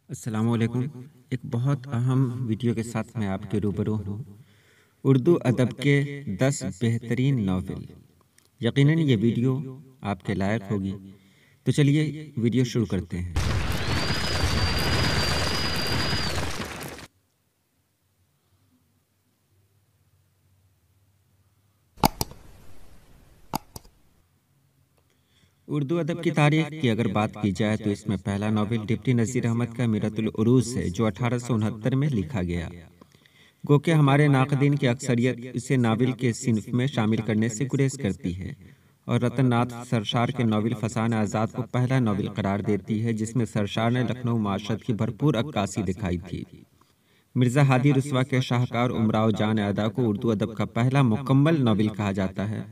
السلام علیکم۔ ایک بہت اہم ویڈیو کے ساتھ میں آپ کے روبرو ہوں۔ اردو ادب کے 10 بہترین ناول۔ یقیناً یہ ویڈیو آپ کے لائق ہوگی، تو چلیے ویڈیو شروع کرتے ہیں۔ اردو ادب کی تاریخ کی اگر بات کی جائے تو اس میں پہلا ناول ڈپٹی نذیر احمد کا میرۃ العروض ہے، جو 1869 میں لکھا گیا۔ گو کہ ہمارے ناقدین کی اکثریت اسے ناول کے صنف میں شامل کرنے سے گریز کرتی ہے، اور رتن ناتھ سرشار کے ناول فسانہ آزاد کو پہلا ناول قرار دیتی ہے، جس میں سرشار نے لکھنؤ معاشرت کی بھرپور عکاسی دکھائی تھی۔ مرزا ہادی رسوا کے شاہکار امراؤ جان ادا کو اردو ادب کا پہلا مکمل ناول کہا جاتا ہے۔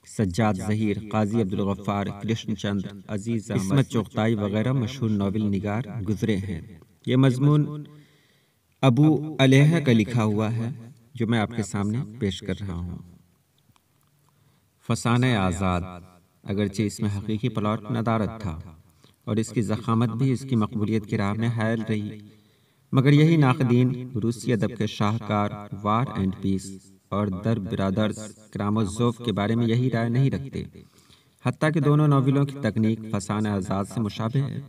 سجاد ظہیر، قاضی عبدالغفار، کرشن چندر، عزیز احمد، عصمت چغتائی وغیرہ مشہور ناول نگار گزرے ہیں۔ یہ مضمون ابو علیہ کا لکھا ہوا ہے، جو میں آپ کے سامنے پیش کر رہا ہوں۔ فسانہ آزاد، اگرچہ اس میں حقیقی پلاٹ ندارت تھا اور اس کی ضخامت بھی اس کی مقبولیت کی راہ میں حائل رہی، مگر یہی ناقدین روسی ادب کے شاہکار وار اینڈ پیس اور در برادرز کرامازوف کے بارے میں یہی رائے نہیں رکھتے، حتیٰ کہ دونوں ناولوں کی تکنیک فسانہ آزاد سے مشابہ ہے۔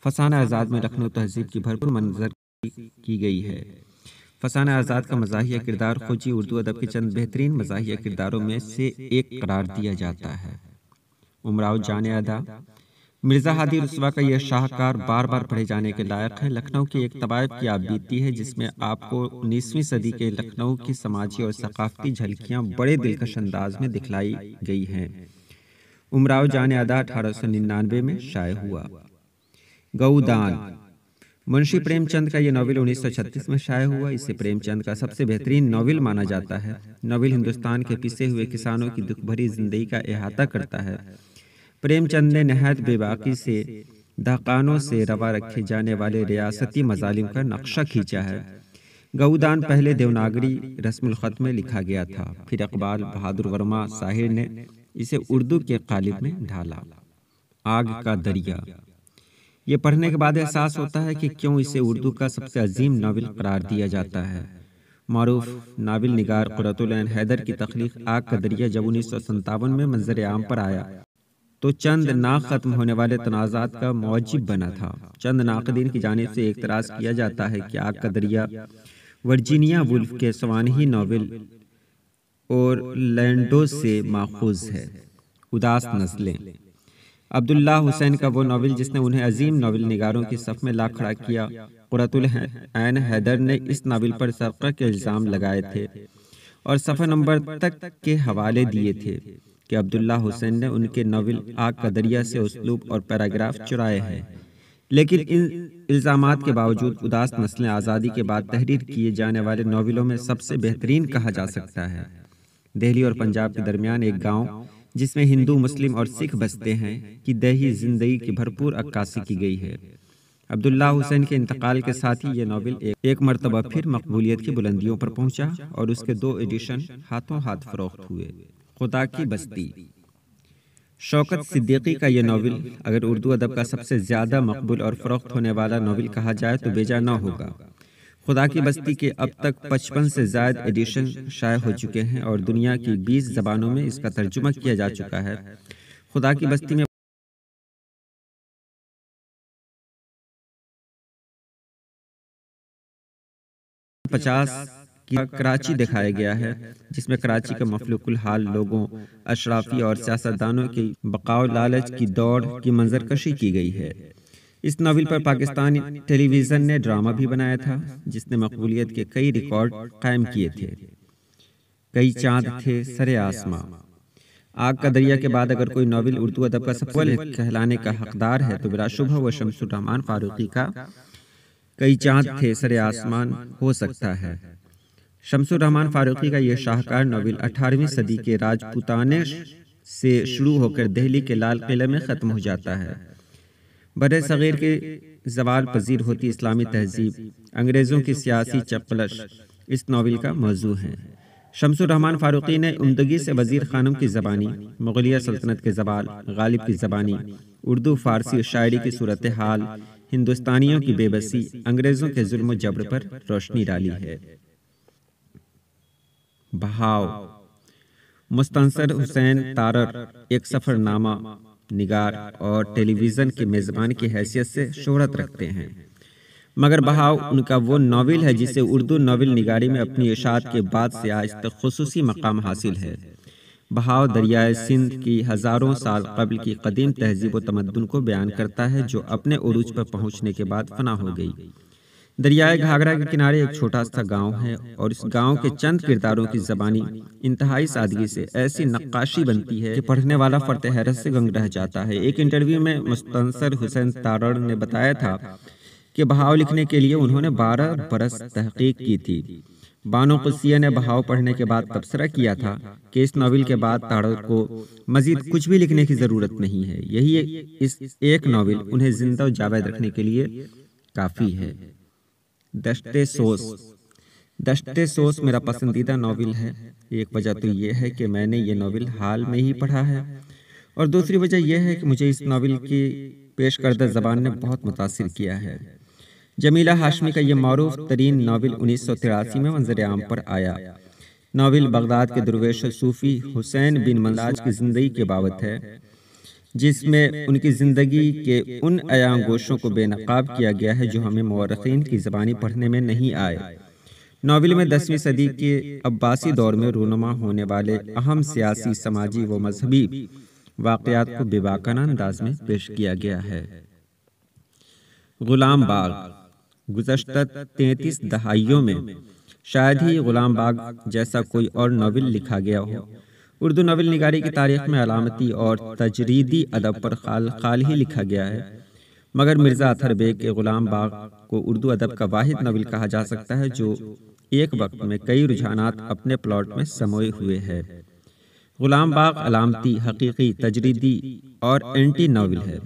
فسانہ آزاد میں لکھنؤ تہذیب کی بھرپور منظر کی گئی ہے۔ فسانہ آزاد کا مزاحیہ کردار خوجی اردو ادب کے چند بہترین مزاحیہ کرداروں میں سے ایک قرار دیا جاتا ہے۔ امراؤ جان ادا، مرزا ہادی رسوا کا یہ شاہکار بار بار پڑھے جانے کے لائق ہے۔ لکھنؤ کی ایک طبائف کی آپ بیتی ہے، جس میں آپ کو 19ویں صدی کے لکھنؤ کی سماجی اور ثقافتی جھلکیاں بڑے دلکش انداز میں دکھلائی گئی ہیں۔ امراؤ جان ادا 1899 میں شائع ہوا۔ گؤدان، منشی پریم چند کا یہ ناول 1936 میں شائع ہوا۔ اسے پریم چند کا سب سے بہترین ناول مانا جاتا ہے۔ ناول ہندوستان کے پسے ہوئے کسانوں کی دکھ بھری زندگی کا احاطہ کرتا ہے۔ پریم چند نے نہایت بے باکی سے دہقانوں سے روا رکھے جانے والے ریاستی مظالم کا نقشہ کھینچا ہے۔ گؤدان پہلے دیوناگری رسم الخط میں لکھا گیا تھا، پھر اقبال بہادر ورما ساحر نے اسے اردو کے قالب میں ڈھالا۔ آگ کا دریا، یہ پڑھنے کے بعد احساس ہوتا ہے کہ کیوں اسے اردو کا سب سے عظیم ناول قرار دیا جاتا ہے۔ معروف ناول نگار قرۃ العین حیدر کی تخلیق آگ کا دریا جب 1957 میں منظر عام پر آیا تو چند نا ختم ہونے والے تنازعات کا موجب بنا تھا۔ چند ناقدین کی جانب سے اعتراض کیا جاتا ہے کہ آگ کا دریا ورجینیا وولف کے سوانحی ناول اورلینڈو سے ماخوذ ہے۔ اداس نسلیں، عبداللہ حسین کا وہ ناول جس نے انہیں عظیم ناول نگاروں کی صف میں لا کھڑا کیا۔ قرۃ العین حیدر نے اس ناول پر سرقہ کے الزام لگائے تھے اور صفحہ نمبر تک کے حوالے دیے تھے کہ عبداللہ حسین نے ان کے ناول آگ کا دریا سے اسلوب اور پیراگراف چرائے ہیں، لیکن ان الزامات کے باوجود اداس نسلیں آزادی کے بعد تحریر کیے جانے والے ناولوں میں سب سے بہترین کہا جا سکتا ہے۔ دہلی اور پنجاب کے درمیان ایک گاؤں جس میں ہندو، مسلم اور سکھ بستے ہیں کی دیہی زندگی کی بھرپور عکاسی کی گئی ہے۔ عبداللہ حسین کے انتقال کے ساتھ ہی یہ ناول ایک مرتبہ پھر مقبولیت کی بلندیوں پر پہنچا اور اس کے 2 ایڈیشن ہاتھوں ہاتھ فروخت ہوئے۔ خدا کی بستی، شوکت صدیقی کا یہ ناول اگر اردو ادب کا سب سے زیادہ مقبول اور فروخت ہونے والا ناول کہا جائے تو بیجا نہ ہوگا۔ خدا کی بستی کے اب تک 55 سے زائد ایڈیشن شائع ہو چکے ہیں اور دنیا کی 20 زبانوں میں اس کا ترجمہ کیا جا چکا ہے۔ خدا کی بستی میں 50 کی کراچی دکھایا گیا ہے، جس میں کراچی کے مفلوق الحال لوگوں، اشرافی اور سیاستدانوں کی بقا و لالچ کی دوڑ کی منظر کشی کی گئی ہے۔ اس ناول پر پاکستانی ٹیلی ویژن نے ڈرامہ بھی بنایا تھا، جس نے مقبولیت کے کئی ریکارڈ قائم کیے تھے۔ کئی چاند تھے سرے آسماں، آگ کا دریا کے بعد اگر کوئی ناول اردو ادب کا سب سے اول کہلانے کا حقدار ہے تو بلا شبہ وہ شمس الرحمن فاروقی کا کئی چاند تھے سرے آسمان ہو سکتا ہے۔ شمس الرحمن فاروقی کا یہ شاہکار ناول 18ویں صدی کے راجپوتانے سے شروع ہو کر دہلی کے لال قلعہ میں ختم ہو جاتا ہے۔ بر صغیر کے زوال پذیر ہوتی اسلامی تہذیب، انگریزوں کی سیاسی چپقلش اس ناول کا موضوع ہے۔ شمس الرحمن فاروقی نے عمدگی سے وزیر خانم کی زبانی، مغلیہ سلطنت کے زوال، غالب کی زبانی، اردو فارسی شاعری کی صورتحال، ہندوستانیوں کی بے بسی، انگریزوں کے ظلم و جبر پر روشنی ڈالی ہے۔ بہاؤ: مستنصر حسین تارڑ ایک سفر نامہ نگار اور ٹیلی ویژن کے میزبان کی حیثیت سے شہرت رکھتے ہیں، مگر بہاؤ ان کا وہ ناول ہے جسے اردو ناول نگاری میں اپنی اشاعت کے بعد سے آج تک خصوصی مقام حاصل ہے۔ بہاؤ دریائے سندھ کی ہزاروں سال قبل کی قدیم تہذیب و تمدن کو بیان کرتا ہے جو اپنے عروج پر پہنچنے کے بعد فنا ہو گئی۔ دریائے گھاگھرا کے کنارے ایک چھوٹا سا گاؤں ہے اور اس گاؤں کے چند کرداروں کی زبانی انتہائی سادگی سے ایسی نقاشی بنتی ہے کہ پڑھنے والا فرط حیرت سے دنگ رہ جاتا ہے۔ ایک انٹرویو میں مستنصر حسین تارڑ نے بتایا تھا کہ بہاؤ لکھنے کے لیے انہوں نے 12 برس تحقیق کی تھی۔ بانو قدسیہ نے بہاؤ پڑھنے کے بعد تبصرہ کیا تھا کہ اس ناول کے بعد تارڑ کو مزید کچھ بھی لکھنے کی ضرورت نہیں ہے، یہی اس ایک ناول انہیں زندہ و جاوید رکھنے کے لیے کافی ہے۔ دشت سوز: دشت سوز میرا پسندیدہ ناول ہے۔ ایک وجہ تو یہ ہے کہ میں نے یہ ناول حال میں ہی پڑھا ہے، اور دوسری وجہ یہ ہے کہ مجھے اس ناول کی پیش کردہ زبان نے بہت متاثر کیا ہے۔ جمیلہ ہاشمی کا یہ معروف ترین ناول 1983 میں منظر عام پر آیا۔ ناول بغداد کے درویش صوفی حسین بن منلاج کی زندگی کے بابت ہے، جس میں ان کی زندگی کے ان عیاں گوشوں کو بے نقاب کیا گیا ہے جو ہمیں مورخین کی زبانی پڑھنے میں نہیں آئے۔ ناول میں 10ویں صدی کے عباسی دور میں رونما ہونے والے اہم سیاسی، سماجی و مذہبی واقعات کو بے باکانہ انداز میں پیش کیا گیا ہے۔ غلام باغ: گزشتہ 33 دہائیوں میں شاید ہی غلام باغ جیسا کوئی اور ناول لکھا گیا ہو۔ اردو ناول نگاری کی تاریخ میں علامتی اور تجریدی ادب پر خال ہی لکھا گیا ہے، مگر مرزا اطہر بیگ کے غلام باغ کو اردو ادب کا واحد ناول کہا جا سکتا ہے جو ایک وقت میں کئی رجحانات اپنے پلاٹ میں سموئے ہوئے ہے۔ غلام باغ علامتی، حقیقی، تجریدی اور اینٹی ناول ہے۔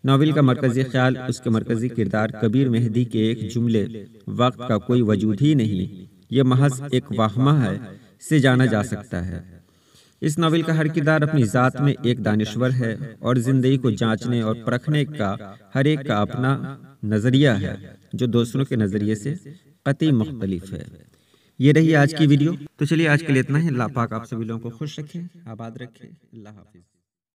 ناول کا مرکزی خیال، اس کے مرکزی کردار کبیر مہدی کے ایک جملے "وقت کا کوئی وجود ہی نہیں، یہ محض ایک واہمہ ہے" سے جانا جا سکتا ہے۔ اس ناول کا ہر کردار اپنی ذات میں ایک دانشور ہے اور زندگی کو جانچنے اور پرکھنے کا ہر ایک کا اپنا نظریہ ہے جو دوسروں کے نظریے سے قطعی مختلف ہے۔ یہ رہی آج کی ویڈیو، تو چلیے آج کے لیے اتنا ہی۔ اللہ پاک آپ سبھی لوگوں کو خوش رکھے، آباد رکھے۔ اللہ حافظ۔